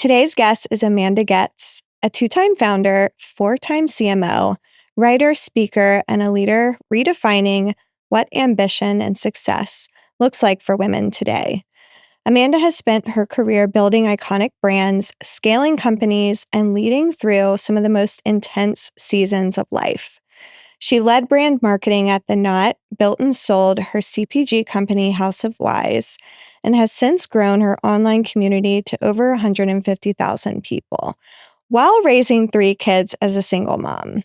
Today's guest is Amanda Goetz, a two-time founder, four-time CMO, writer, speaker, and a leader redefining what ambition and success looks like for women today. Amanda has spent her career building iconic brands, scaling companies, and leading through some of the most intense seasons of life. She led brand marketing at The Knot, built and sold her CPG company House of Wise, and has since grown her online community to over 150,000 people, while raising 3 kids as a single mom.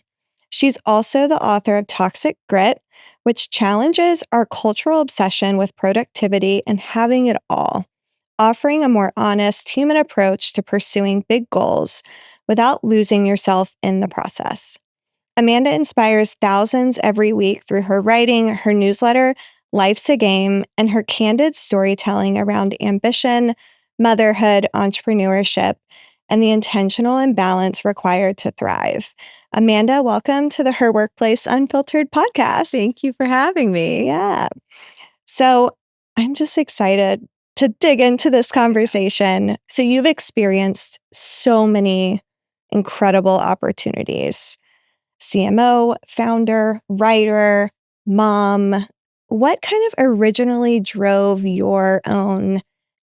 She's also the author of Toxic Grit, which challenges our cultural obsession with productivity and having it all, offering a more honest human approach to pursuing big goals without losing yourself in the process. Amanda inspires thousands every week through her writing, her newsletter, Life's a Game, and her candid storytelling around ambition, motherhood, entrepreneurship, and the intentional imbalance required to thrive. Amanda, welcome to the Her Workplace Unfiltered podcast. Thank you for having me. Yeah. So I'm just excited to dig into this conversation. So you've experienced so many incredible opportunities. CMO, founder, writer, mom. What kind of originally drove your own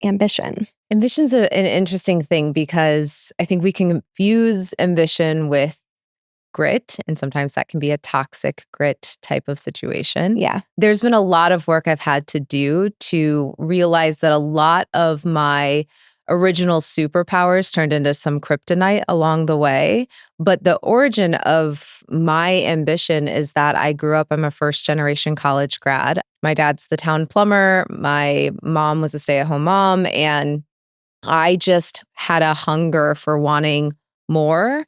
ambition? Ambition's an interesting thing because I think we can confuse ambition with grit, and sometimes that can be a toxic grit type of situation. Yeah. There's been a lot of work I've had to do to realize that a lot of my original superpowers turned into some kryptonite along the way. But the origin of my ambition is that I grew up, I'm a first-generation college grad. My dad's the town plumber. My mom was a stay-at-home mom. And I just had a hunger for wanting more.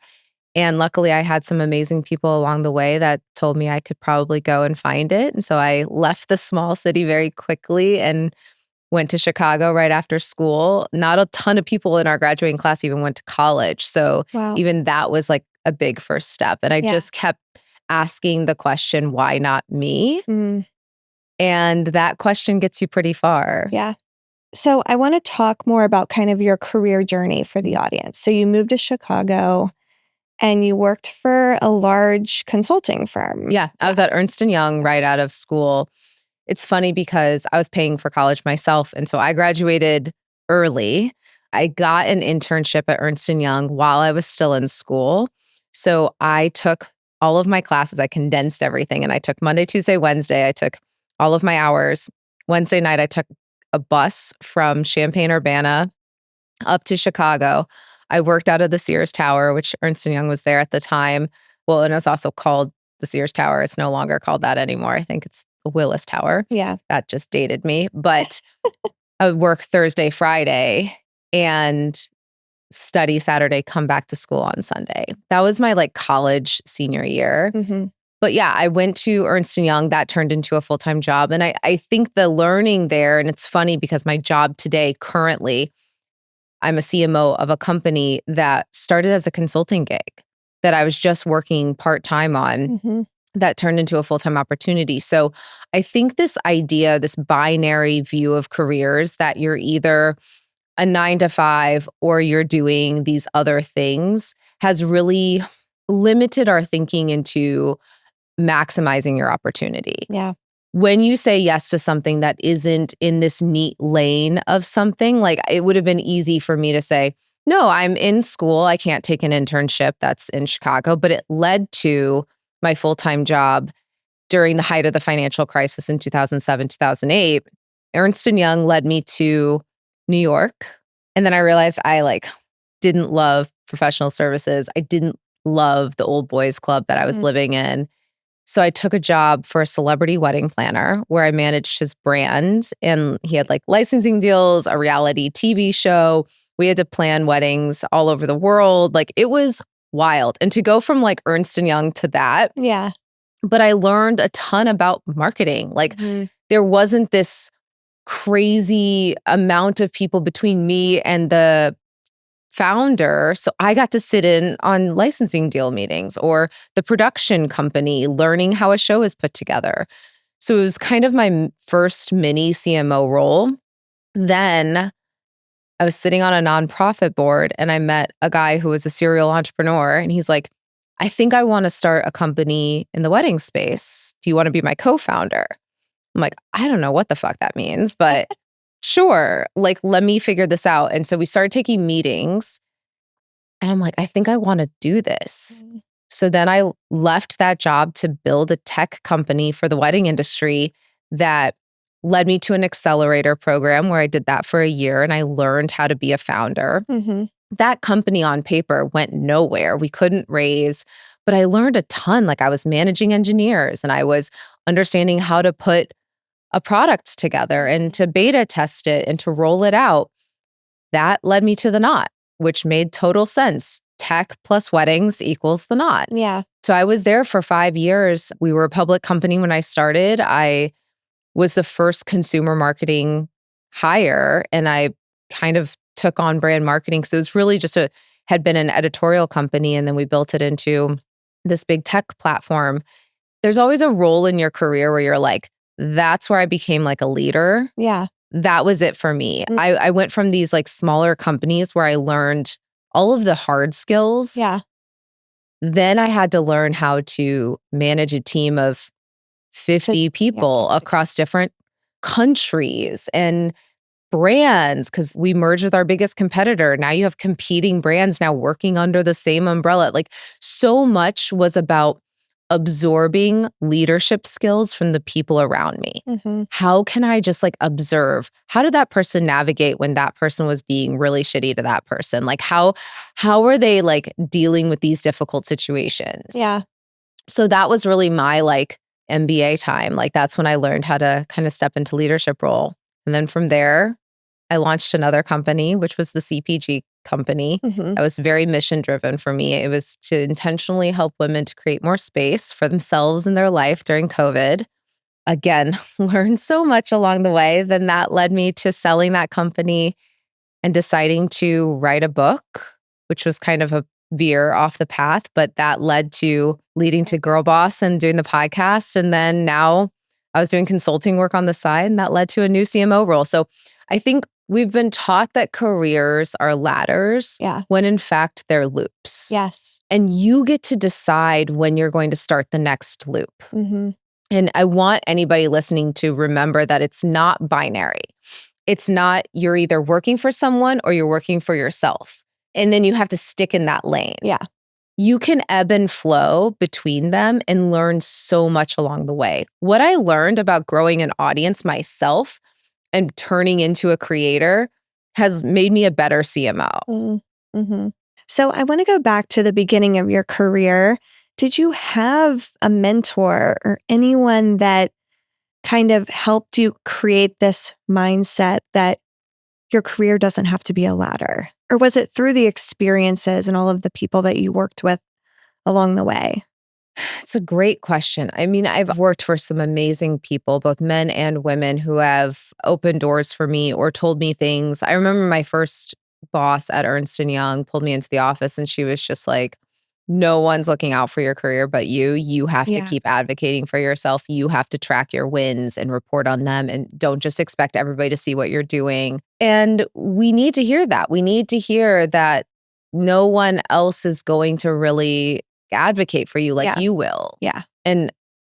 And luckily, I had some amazing people along the way that told me I could probably go and find it. And so I left the small city very quickly and went to Chicago right after school. Not a ton of people in our graduating class even went to college. So even that was like a big first step. And I just kept asking the question, why not me? And that question gets you pretty far. Yeah. So I want to talk more about kind of your career journey for the audience. So you moved to Chicago and you worked for a large consulting firm. Yeah, I was at Ernst & Young right out of school. It's funny because I was paying for college myself. And so I graduated early. I got an internship at Ernst & Young while I was still in school. So I took all of my classes. I condensed everything. And I took Monday, Tuesday, Wednesday. I took all of my hours. Wednesday night, I took a bus from Champaign-Urbana up to Chicago. I worked out of the Sears Tower, which Ernst & Young was there at the time. Well, and it was also called the Sears Tower. It's no longer called that anymore. I think it's the Willis Tower. Yeah. That just dated me. But I would work Thursday, Friday, and study Saturday, come back to school on Sunday. That was my college senior year. But yeah, I went to Ernst & Young. That turned into a full-time job. And I think the learning there, and it's funny because my job today, currently, I'm a CMO of a company that started as a consulting gig that I was just working part-time on that turned into a full-time opportunity. So I think this idea, this binary view of careers, that you're either a 9-to-5 or you're doing these other things, has really limited our thinking into maximizing your opportunity. Yeah. When you say yes to something that isn't in this neat lane of something, it would have been easy for me to say, no, I'm in school. I can't take an internship that's in Chicago, but it led to my full-time job during the height of the financial crisis in 2007, 2008. Ernst & Young led me to New York. And then I realized I didn't love professional services. I didn't love the old boys club that I was living in. So I took a job for a celebrity wedding planner where I managed his brand, and he had licensing deals, a reality TV show. We had to plan weddings all over the world. It was wild. And to go from Ernst & Young to that. Yeah. But I learned a ton about marketing. There wasn't this crazy amount of people between me and the founder. So I got to sit in on licensing deal meetings or the production company, learning how a show is put together. So it was kind of my first mini CMO role. Then I was sitting on a nonprofit board and I met a guy who was a serial entrepreneur. And he's like, I think I want to start a company in the wedding space. Do you want to be my co-founder? I'm like, I don't know what the fuck that means, but sure. Like, let me figure this out. And so we started taking meetings. And I'm like, I think I want to do this. So then I left that job to build a tech company for the wedding industry that led me to an accelerator program where I did that for a year and I learned how to be a founder. That company on paper went nowhere. We couldn't raise, but I learned a ton. Like I was managing engineers and I was understanding how to put a product together and to beta test it and to roll it out. That led me to the knot, which made total sense. Tech plus weddings equals the knot. Yeah. So I was there for 5 years. We were a public company when I started. I was the first consumer marketing hire and I kind of took on brand marketing. So it was really just had been an editorial company and then we built it into this big tech platform. There's always a role in your career where you're like, that's where I became like a leader. Yeah. That was it for me. I went from these like smaller companies where I learned all of the hard skills. Yeah. Then I had to learn how to manage a team of 50 people across different countries and brands because we merged with our biggest competitor. Now you have competing brands now working under the same umbrella. Like so much was about absorbing leadership skills from the people around me. How can I just like observe? How did that person navigate when that person was being really shitty to that person? Like how are they like dealing with these difficult situations? Yeah. So that was really my like MBA time. Like that's when I learned how to kind of step into leadership role. And then from there, I launched another company, which was the CPG company. That was very mission driven for me. It was to intentionally help women to create more space for themselves in their life during COVID. Again, learned so much along the way. Then that led me to selling that company and deciding to write a book, which was kind of a veer off the path, but that led to leading to Girl Boss and doing the podcast. And then now I was doing consulting work on the side and that led to a new CMO role. So I think we've been taught that careers are ladders when in fact they're loops. Yes. And you get to decide when you're going to start the next loop. And I want anybody listening to remember that it's not binary. It's not you're either working for someone or you're working for yourself. And then you have to stick in that lane. Yeah. You can ebb and flow between them and learn so much along the way. What I learned about growing an audience myself and turning into a creator has made me a better CMO. So I want to go back to the beginning of your career. Did you have a mentor or anyone that kind of helped you create this mindset that your career doesn't have to be a ladder? Or was it through the experiences and all of the people that you worked with along the way? It's a great question. I mean, I've worked for some amazing people, both men and women, who have opened doors for me or told me things. I remember my first boss at Ernst & Young pulled me into the office and she was just like, no one's looking out for your career but you. You have to keep advocating for yourself. You have to track your wins and report on them and don't just expect everybody to see what you're doing. And we need to hear that. We need to hear that no one else is going to really advocate for you like you will. Yeah. And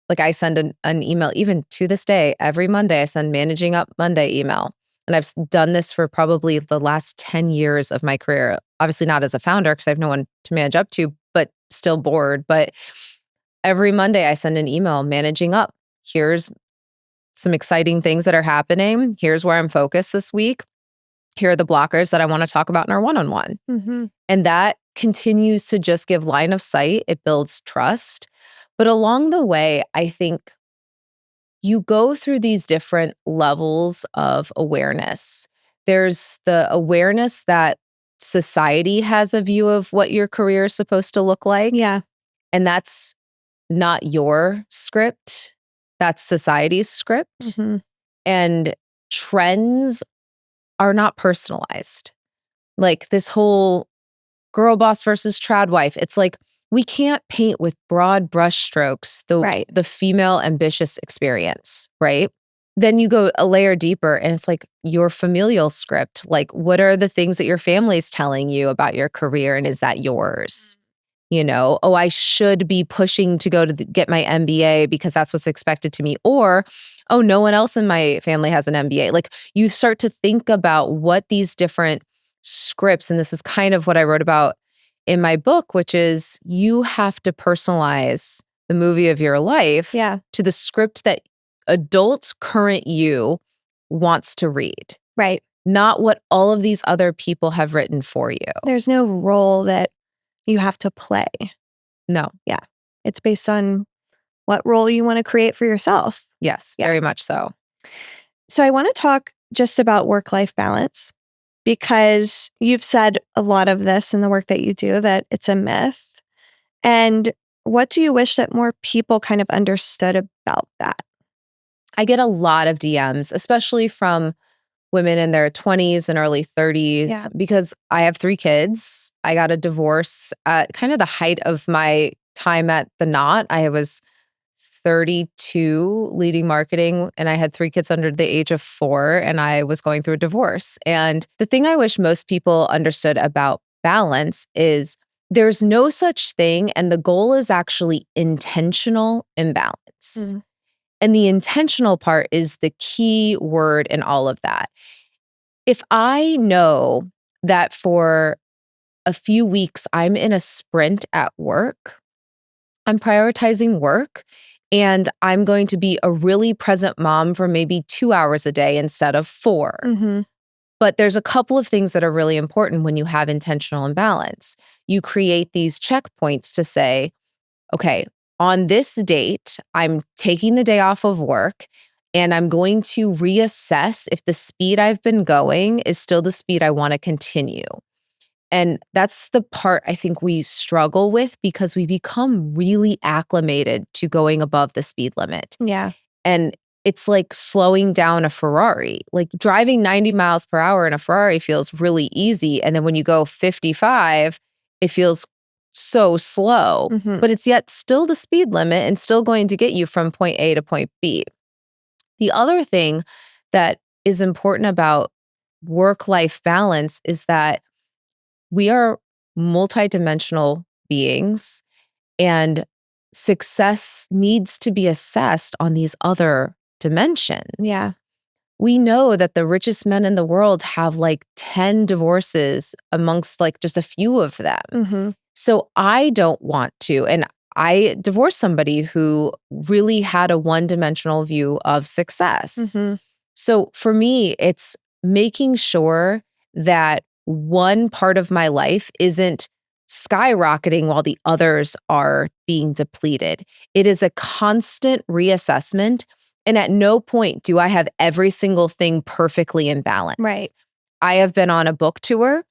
like I send an email, even to this day, every Monday, I send Managing Up Monday email. And I've done this for probably the last 10 years of my career. Obviously not as a founder because I have no one to manage up to, but still bored. But every Monday I send an email, Managing Up. Here's some exciting things that are happening. Here's where I'm focused this week. Here are the blockers that I want to talk about in our one-on-one. And that continues to just give line of sight. It builds trust. But along the way, I think you go through these different levels of awareness. There's the awareness that society has a view of what your career is supposed to look like. Yeah. And that's not your script. That's society's script. And trends are not personalized. Like this whole girl boss versus trad wife. It's like we can't paint with broad brush strokes the female ambitious experience, right? then you go a layer deeper and it's like your familial script. Like, what are the things that your family's telling you about your career, and is that yours? Oh, I should be pushing to go to get my MBA because that's what's expected to me. Or, oh, no one else in my family has an MBA. Like, you start to think about what these different scripts, and this is kind of what I wrote about in my book, which is you have to personalize the movie of your life to the script that adult current you wants to read. Right. Not what all of these other people have written for you. There's no role that you have to play. No. Yeah. It's based on what role you want to create for yourself. Yes, very much so. So I want to talk just about work-life balance, because you've said a lot of this in the work that you do, that it's a myth. And what do you wish that more people kind of understood about that? I get a lot of DMs, especially from women in their 20s and early 30s, because I have 3 kids. I got a divorce at kind of the height of my time at the Knot. I was 32 leading marketing, and I had 3 kids under the age of 4, and I was going through a divorce. And the thing I wish most people understood about balance is there's no such thing, and the goal is actually intentional imbalance. And the intentional part is the key word in all of that. If I know that for a few weeks I'm in a sprint at work, I'm prioritizing work, and I'm going to be a really present mom for maybe 2 hours a day instead of 4. But there's a couple of things that are really important when you have intentional imbalance. You create these checkpoints to say, okay, on this date, I'm taking the day off of work, and I'm going to reassess if the speed I've been going is still the speed I want to continue. And that's the part I think we struggle with, because we become really acclimated to going above the speed limit. Yeah. And it's like slowing down a Ferrari. Like, driving 90 miles per hour in a Ferrari feels really easy. And then when you go 55, it feels so slow, but it's yet still the speed limit and still going to get you from point A to point B. The other thing that is important about work-life balance is that we are multidimensional beings, and success needs to be assessed on these other dimensions. Yeah. We know that the richest men in the world have like 10 divorces amongst like just a few of them. So I don't want to. And I divorced somebody who really had a one-dimensional view of success. So for me, it's making sure that one part of my life isn't skyrocketing while the others are being depleted. It is a constant reassessment. And at no point do I have every single thing perfectly in balance. Right. I have been on a book tour.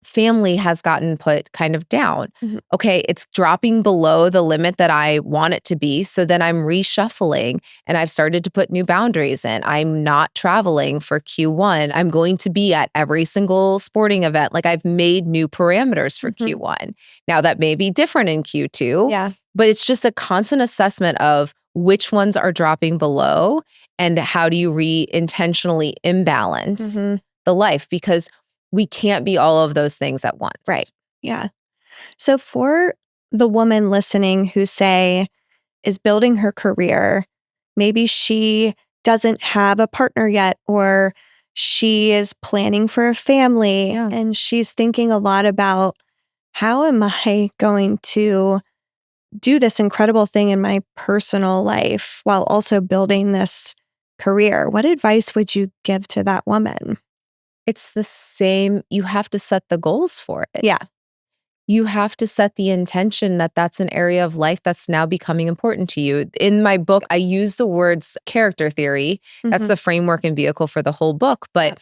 Family has gotten put kind of down. Okay, it's dropping below the limit that I want it to be. So then I'm reshuffling, and I've started to put new boundaries in. I'm not traveling for Q1. I'm going to be at every single sporting event. Like, I've made new parameters for Q1. Now that may be different in Q2, but it's just a constant assessment of which ones are dropping below and how do you intentionally imbalance the life, because we can't be all of those things at once. Right. Yeah. So for the woman listening who, say, is building her career, maybe she doesn't have a partner yet, or she is planning for a family, and she's thinking a lot about, how am I going to do this incredible thing in my personal life while also building this career? What advice would you give to that woman? It's the same. You have to set the goals for it. Yeah. You have to set the intention that that's an area of life that's now becoming important to you. In my book, I use the words character theory. That's the framework and vehicle for the whole book. But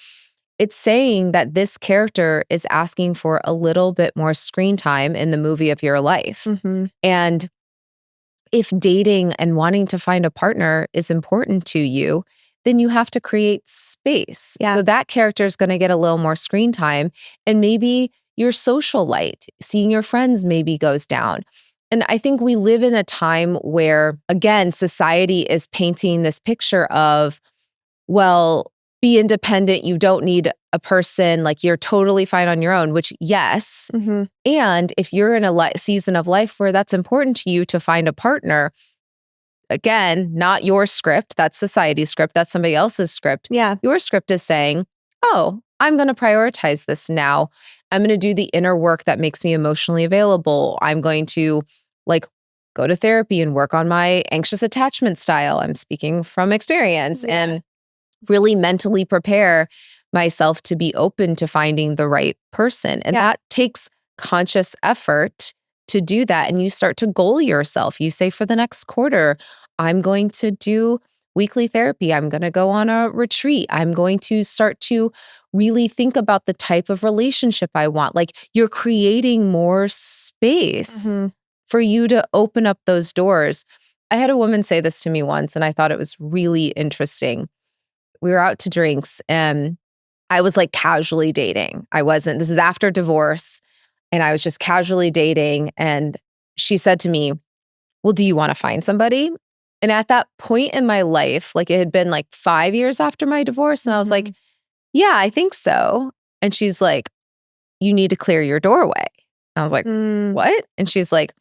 it's saying that this character is asking for a little bit more screen time in the movie of your life. And if dating and wanting to find a partner is important to you, then you have to create space. So that character is going to get a little more screen time, and maybe your social light, seeing your friends maybe goes down. And I think we live in a time where, again, society is painting this picture of well, be independent. You don't need a person. Like you're totally fine on your own, which yes. Mhm. And if you're in a season of life where that's important to you to find a partner, again, not your script, that's society's script, that's somebody else's script. Yeah. Your script is saying, oh, I'm going to prioritize this now. I'm going to do the inner work that makes me emotionally available. I'm going to like go to therapy and work on my anxious attachment style. I'm speaking from experience and really mentally prepare myself to be open to finding the right person. And that takes conscious effort to do that. And you start to goal yourself. You say, for the next quarter, I'm going to do weekly therapy. I'm going to go on a retreat. I'm going to start to really think about the type of relationship I want. Like you're creating more space for you to open up those doors. I had a woman say this to me once, and I thought it was really interesting. We were out to drinks and I was like casually dating. This is after divorce, and I was just casually dating. And she said to me, well, do you want to find somebody? And at that point in my life, like it had been like 5 years after my divorce. And I was like, yeah, I think so. And she's like, you need to clear your doorway. I was like, what? And she's like,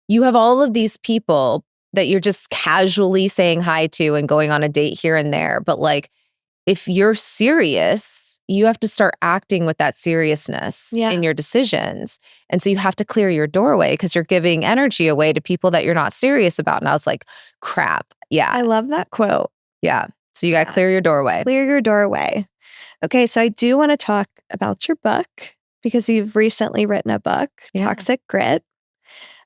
you have all of these people that you're just casually saying hi to and going on a date here and there. But like, if you're serious, you have to start acting with that seriousness in your decisions. And so you have to clear your doorway because you're giving energy away to people that you're not serious about. And I was like, crap. Yeah. I love that quote. Yeah. So you got to clear your doorway. Clear your doorway. Okay. So I do want to talk about your book because you've recently written a book, Toxic Grit.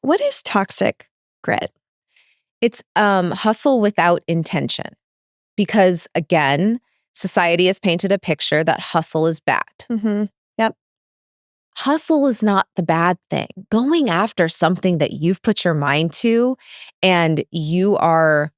What is toxic grit? It's hustle without intention. Because again, society has painted a picture that hustle is bad. Yep. Hustle is not the bad thing. Going after something that you've put your mind to and you are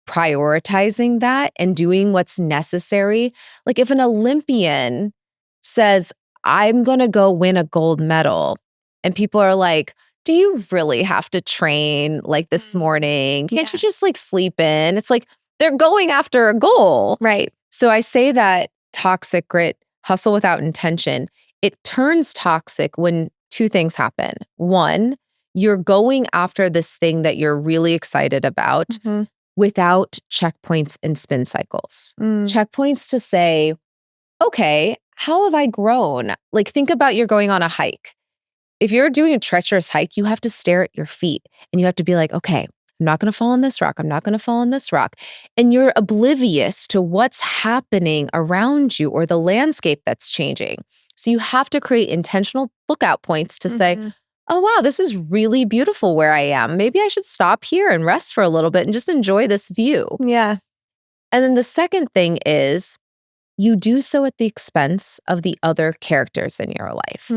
prioritizing that and doing what's necessary. Like if an Olympian says, I'm going to go win a gold medal, and people are like, do you really have to train like this morning? Can't you just like sleep in? It's like, they're going after a goal. Right. So I say that toxic grit, hustle without intention, it turns toxic when two things happen. One, you're going after this thing that you're really excited about without checkpoints and spin cycles. Checkpoints to say, okay, how have I grown? Like think about you're going on a hike. If you're doing a treacherous hike, you have to stare at your feet and you have to be like, okay, I'm not going to fall on this rock. I'm not going to fall on this rock. And you're oblivious to what's happening around you or the landscape that's changing. So you have to create intentional lookout points to say, oh, wow, this is really beautiful where I am. Maybe I should stop here and rest for a little bit and just enjoy this view. Yeah. And then the second thing is you do so at the expense of the other characters in your life.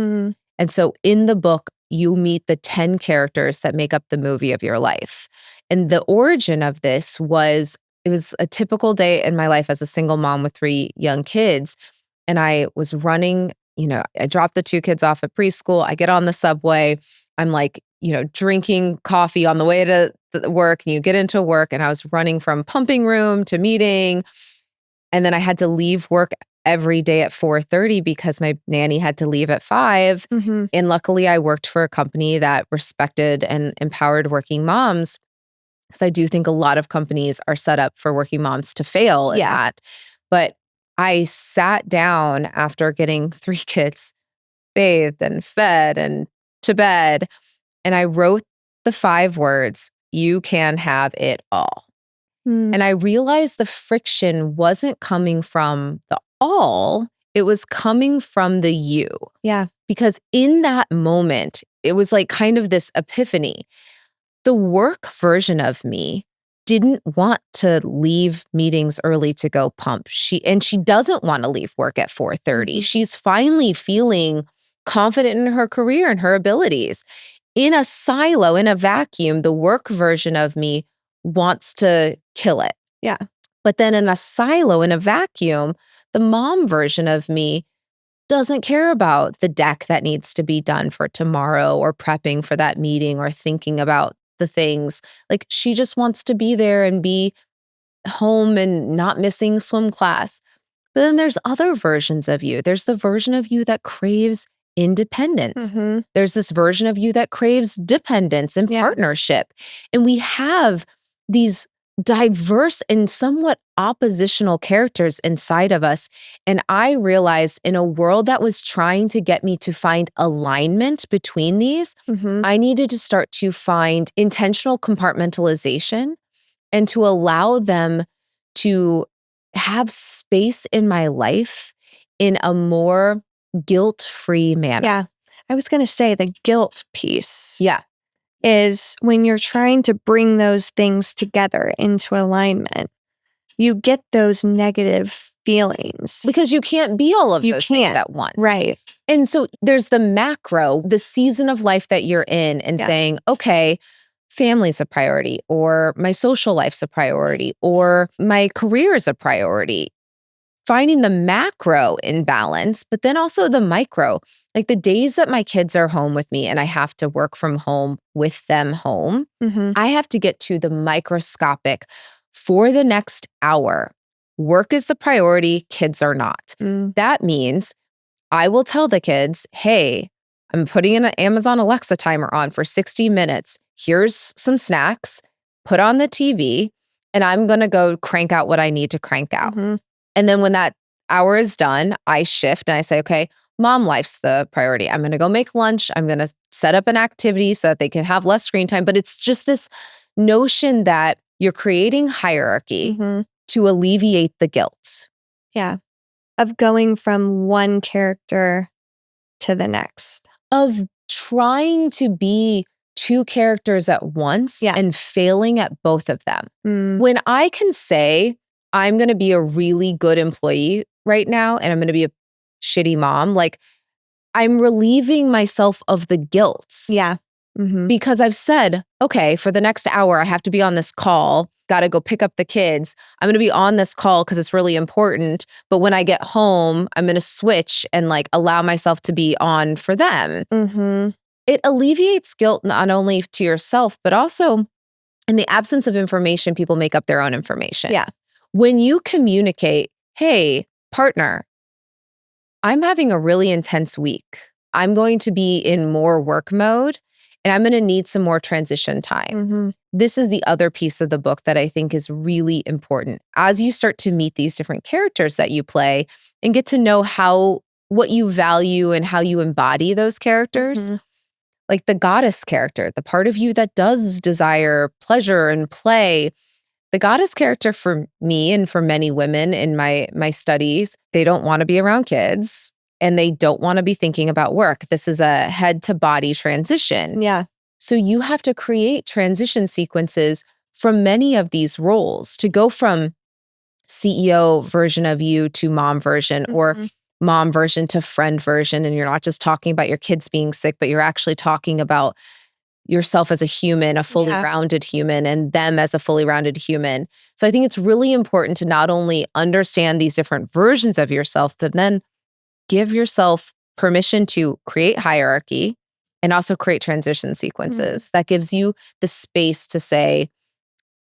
And so in the book, you meet the 10 characters that make up the movie of your life. And the origin of this was, it was a typical day in my life as a single mom with 3 young kids. And I was running, I dropped the 2 kids off at preschool. I get on the subway. I'm like, drinking coffee on the way to work, and you get into work. And I was running from pumping room to meeting. And then I had to leave work every day at 4:30 because my nanny had to leave at 5. And luckily I worked for a company that respected and empowered working moms, because I do think a lot of companies are set up for working moms to fail at that. But I sat down after getting 3 kids bathed and fed and to bed, and I wrote the 5 words, you can have it all. And I realized the friction wasn't coming from the all, it was coming from the you. Yeah. Because in that moment, it was like kind of this epiphany. The work version of me didn't want to leave meetings early to go pump. She doesn't want to leave work at 4:30. She's finally feeling confident in her career and her abilities. In a silo, in a vacuum, the work version of me wants to kill it. Yeah. But then in a silo, in a vacuum, the mom version of me doesn't care about the deck that needs to be done for tomorrow or prepping for that meeting or thinking about the things. Like she just wants to be there and be home and not missing swim class. But then there's other versions of you. There's the version of you that craves independence. There's this version of you that craves dependence and partnership. And we have these diverse and somewhat oppositional characters inside of us. And I realized in a world that was trying to get me to find alignment between these, I needed to start to find intentional compartmentalization and to allow them to have space in my life in a more guilt-free manner. Yeah. I was going to say the guilt piece. Yeah. Is when you're trying to bring those things together into alignment, you get those negative feelings. Because you can't be all of those things at once. Right. And so there's the macro, the season of life that you're in and saying, okay, family's a priority, or my social life's a priority, or my career is a priority. Finding the macro in balance, but then also the micro. Like the days that my kids are home with me and I have to work from home with them home, I have to get to the microscopic for the next hour. Work is the priority, kids are not. That means I will tell the kids, hey, I'm putting an Amazon Alexa timer on for 60 minutes. Here's some snacks, put on the TV, and I'm going to go crank out what I need to crank out. And then when that hour is done, I shift and I say, okay, mom life's the priority. I'm going to go make lunch. I'm going to set up an activity so that they can have less screen time. But it's just this notion that you're creating hierarchy to alleviate the guilt. Yeah. Of going from one character to the next. Of trying to be two characters at once and failing at both of them. When I can say, I'm going to be a really good employee right now and I'm going to be a shitty mom, like I'm relieving myself of the guilt. Yeah. Because I've said, okay, for the next hour, I have to be on this call, got to go pick up the kids. I'm going to be on this call because it's really important. But when I get home, I'm going to switch and like allow myself to be on for them. It alleviates guilt not only to yourself, but also in the absence of information, people make up their own information. Yeah. When you communicate, hey, partner, I'm having a really intense week. I'm going to be in more work mode and I'm going to need some more transition time. This is the other piece of the book that I think is really important. As you start to meet these different characters that you play and get to know what you value and how you embody those characters, like the goddess character, the part of you that does desire pleasure and play. The goddess character for me and for many women in my studies, they don't want to be around kids and they don't want to be thinking about work. This is a head to body transition. Yeah. So you have to create transition sequences from many of these roles to go from CEO version of you to mom version or mom version to friend version. And you're not just talking about your kids being sick, but you're actually talking about yourself as a human, a fully rounded human, and them as a fully rounded human. So I think it's really important to not only understand these different versions of yourself, but then give yourself permission to create hierarchy and also create transition sequences. That gives you the space to say,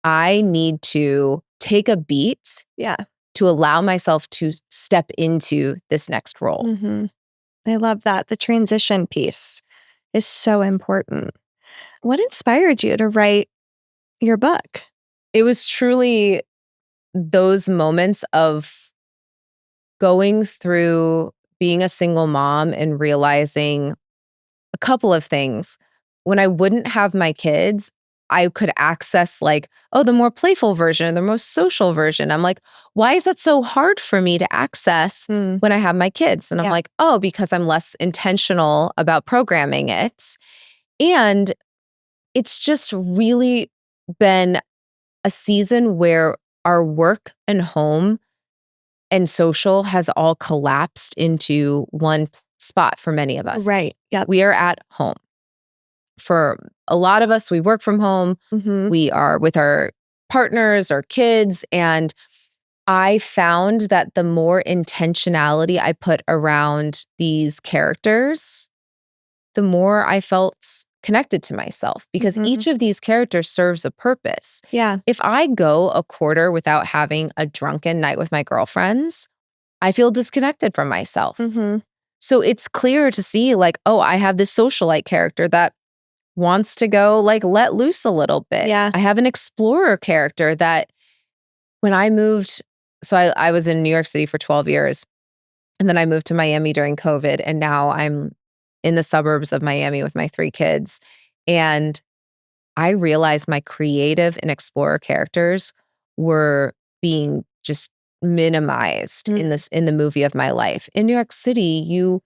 I need to take a beat to allow myself to step into this next role. I love that. The transition piece is so important. What inspired you to write your book? It was truly those moments of going through being a single mom and realizing a couple of things. When I wouldn't have my kids, I could access like, oh, the more playful version, the most social version. I'm like, why is that so hard for me to access when I have my kids? And I'm like, oh, because I'm less intentional about programming it. And it's just really been a season where our work and home and social has all collapsed into one spot for many of us. Right. Yep. We are at home. For a lot of us, we work from home. We are with our partners, our kids. And I found that the more intentionality I put around these characters, the more I felt connected to myself because each of these characters serves a purpose. Yeah. If I go a quarter without having a drunken night with my girlfriends, I feel disconnected from myself. So it's clear to see like, oh, I have this socialite character that wants to go like let loose a little bit. Yeah. I have an explorer character that when I moved, so I was in New York City for 12 years and then I moved to Miami during COVID and now I'm in the suburbs of Miami with my 3 kids. And I realized my creative and explorer characters were being just minimized in the movie of my life. In New York City, you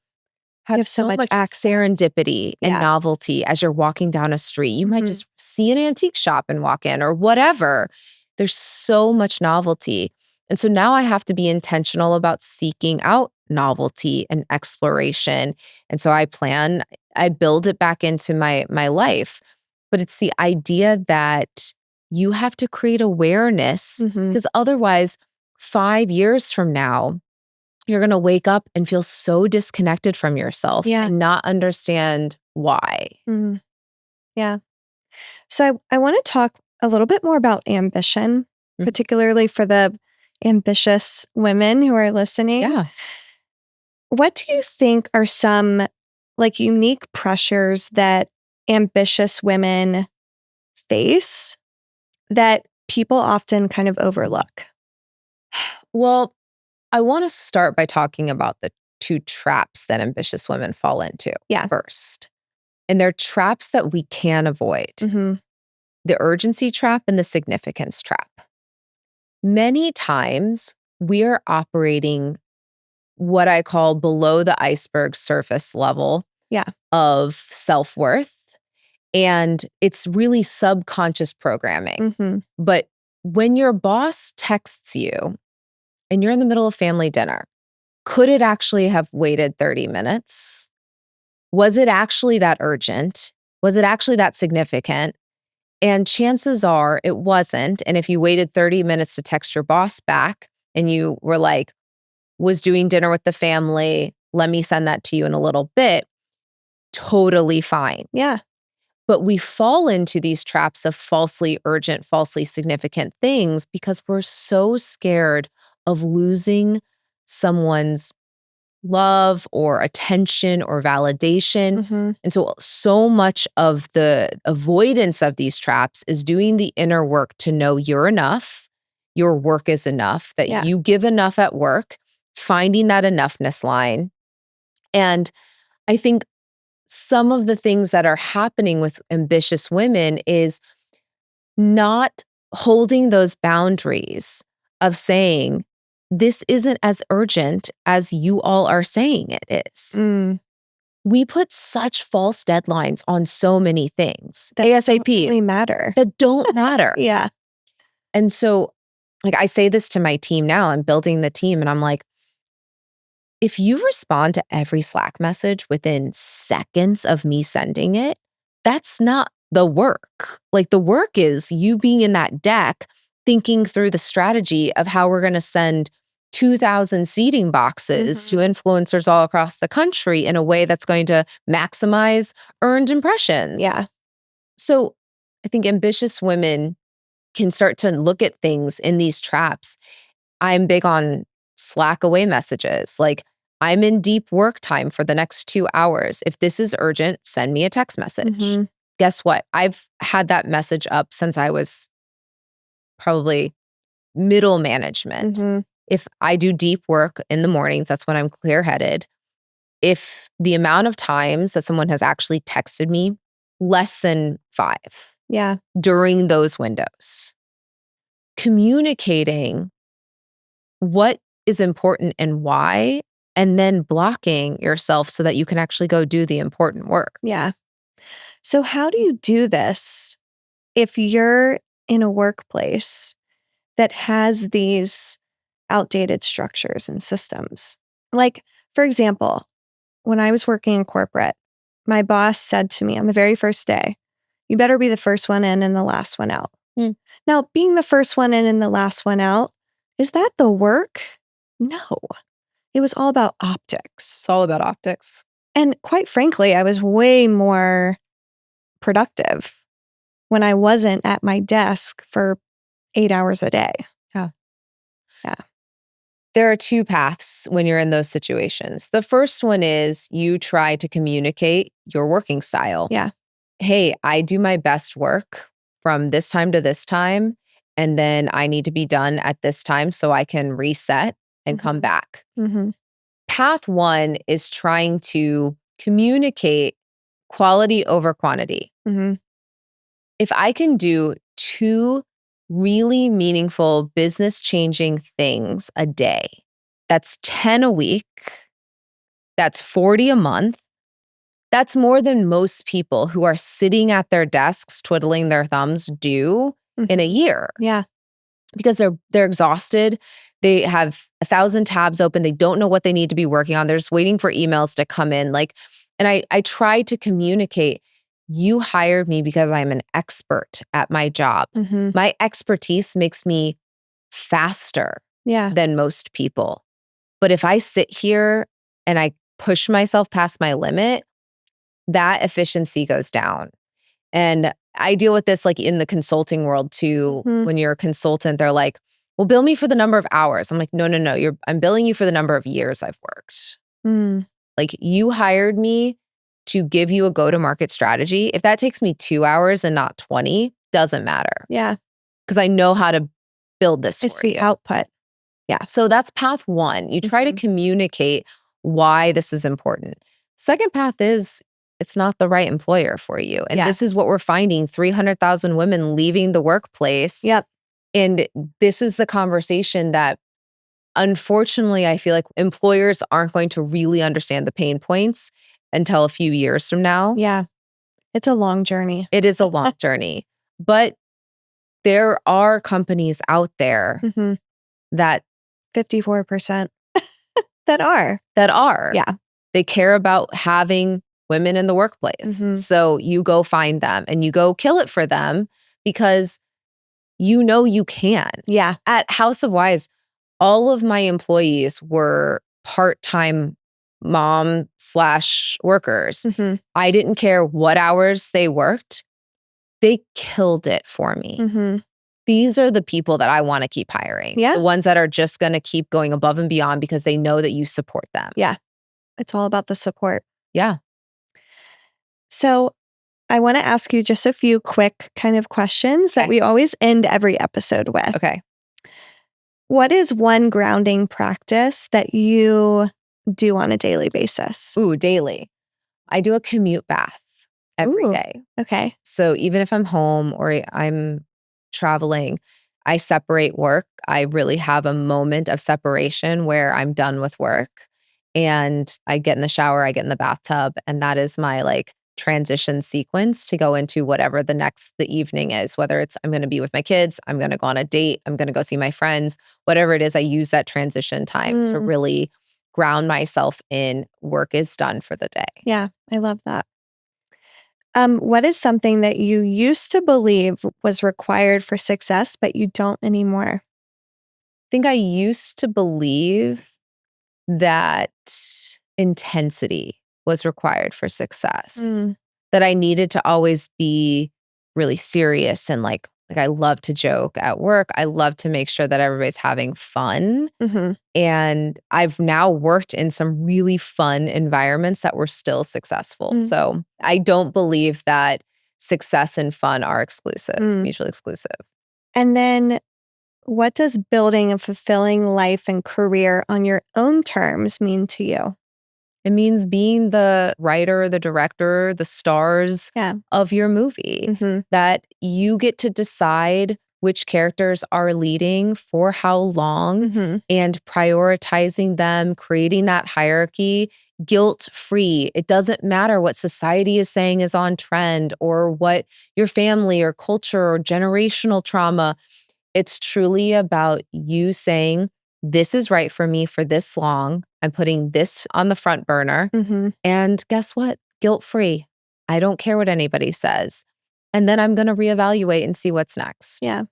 have so much much access. serendipity and Yeah. novelty as you're walking down a street. You might just see an antique shop and walk in or whatever. There's so much novelty. And so now I have to be intentional about seeking out novelty and exploration. And so I build it back into my life. But it's the idea that you have to create awareness because otherwise 5 years from now, you're going to wake up and feel so disconnected from yourself and not understand why. Yeah. So I want to talk a little bit more about ambition, particularly for the ambitious women who are listening. Yeah. What do you think are some like unique pressures that ambitious women face that people often kind of overlook? Well, I want to start by talking about the 2 traps that ambitious women fall into first. And they're traps that we can avoid. The urgency trap and the significance trap. Many times we are operating what I call below the iceberg surface level of self-worth. And it's really subconscious programming. But when your boss texts you and you're in the middle of family dinner, could it actually have waited 30 minutes? Was it actually that urgent? Was it actually that significant? And chances are it wasn't. And if you waited 30 minutes to text your boss back and you were like, was doing dinner with the family, let me send that to you in a little bit, totally fine. Yeah. But we fall into these traps of falsely urgent, falsely significant things because we're so scared of losing someone's love or attention or validation. And so much of the avoidance of these traps is doing the inner work to know you're enough, your work is enough, that you give enough at work, finding that enoughness line. And I think some of the things that are happening with ambitious women is not holding those boundaries of saying, this isn't as urgent as you all are saying it is. We put such false deadlines on so many things. That ASAP. don't really matter. That don't matter. Yeah. And so, like, I say this to my team now, I'm building the team, and I'm like, if you respond to every Slack message within seconds of me sending it, that's not the work. Like, the work is you being in that deck, thinking through the strategy of how we're going to send 2,000 seating boxes to influencers all across the country in a way that's going to maximize earned impressions. Yeah. So I think ambitious women can start to look at things in these traps. I'm big on Slack away messages. Like, I'm in deep work time for the next 2 hours. If this is urgent, send me a text message. Guess what? I've had that message up since I was probably middle management. If I do deep work in the mornings, that's when I'm clear-headed. If the amount of times that someone has actually texted me, less than 5 during those windows. Communicating what is important and why, and then blocking yourself so that you can actually go do the important work. Yeah. So how do you do this if you're in a workplace that has these outdated structures and systems? Like, for example, when I was working in corporate, my boss said to me on the very first day, you better be the first one in and the last one out. Now, being the first one in and the last one out, is that the work? No. It was all about optics. It's all about optics. And quite frankly, I was way more productive when I wasn't at my desk for 8 hours a day. Yeah. Yeah. There are two paths when you're in those situations. The first one is you try to communicate your working style. Yeah. Hey, I do my best work from this time to this time, and then I need to be done at this time so I can reset and come back. Mm-hmm. Path one is trying to communicate quality over quantity. Mm-hmm. If I can do 2 really meaningful business changing things a day, that's 10 a week, that's 40 a month. That's more than most people who are sitting at their desks twiddling their thumbs do in a year. Yeah. Because they're exhausted. They have 1,000 tabs open. They don't know what they need to be working on. They're just waiting for emails to come in. And I try to communicate, you hired me because I'm an expert at my job. Mm-hmm. My expertise makes me faster Yeah. than most people. But if I sit here and I push myself past my limit, that efficiency goes down. And I deal with this like in the consulting world too. Mm-hmm. When you're a consultant, they're like, well, bill me for the number of hours. I'm like, no. I'm billing you for the number of years I've worked. Mm. Like, you hired me to give you a go-to-market strategy. If that takes me 2 hours and not 20, doesn't matter. Yeah. Because I know how to build this It's for the you. output. Yeah. So that's path one. You try to communicate why this is important. Second path is it's not the right employer for you. And this is what we're finding, 300,000 women leaving the workplace. Yep. And this is the conversation that, unfortunately, I feel like employers aren't going to really understand the pain points until a few years from now. Yeah. It's a long journey. It is a long journey. But there are companies out there that 54% that are. Yeah. They care about having women in the workplace. So you go find them and you go kill it for them because you know you can. Yeah. At House of Wise, all of my employees were part-time mom/workers. I didn't care what hours they worked. They killed it for me. These are the people that I want to keep hiring. Yeah. The ones that are just going to keep going above and beyond because they know that you support them. Yeah. It's all about the support. Yeah. So I want to ask you just a few quick kind of questions that we always end every episode with. Okay. What is one grounding practice that you do on a daily basis? Ooh, daily. I do a commute bath every day. Okay. So even if I'm home or I'm traveling, I separate work. I really have a moment of separation where I'm done with work and I get in the shower, I get in the bathtub, and that is my like transition sequence to go into whatever the evening is, whether it's I'm going to be with my kids, I'm going to go on a date, I'm going to go see my friends, whatever it is. I use that transition time to really ground myself in work is done for the day. Yeah, I love that. What is something that you used to believe was required for success, but you don't anymore? I think I used to believe that intensity was required for success, that I needed to always be really serious and like I love to joke at work. I love to make sure that everybody's having fun. And I've now worked in some really fun environments that were still successful. So I don't believe that success and fun are exclusive, mutually exclusive. And then what does building a fulfilling life and career on your own terms mean to you? It means being the writer, the director, the stars of your movie, that you get to decide which characters are leading for how long and prioritizing them, creating that hierarchy guilt-free. It doesn't matter what society is saying is on trend or what your family or culture or generational trauma. It's truly about you saying, this is right for me for this long. I'm putting this on the front burner. And guess what? Guilt-free. I don't care what anybody says. And then I'm going to reevaluate and see what's next. Yeah.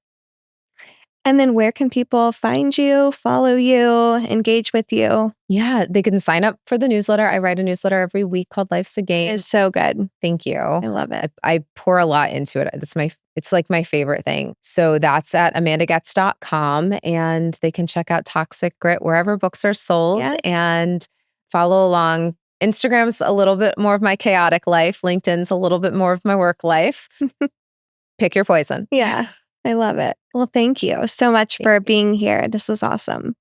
And then where can people find you, follow you, engage with you? Yeah, they can sign up for the newsletter. I write a newsletter every week called Life's a Game. It's so good. Thank you. I love it. I pour a lot into it. It's like my favorite thing. So that's at amandagoetz.com, and they can check out Toxic Grit wherever books are sold and follow along. Instagram's a little bit more of my chaotic life. LinkedIn's a little bit more of my work life. Pick your poison. Yeah, I love it. Well, thank you so much for being here. This was awesome.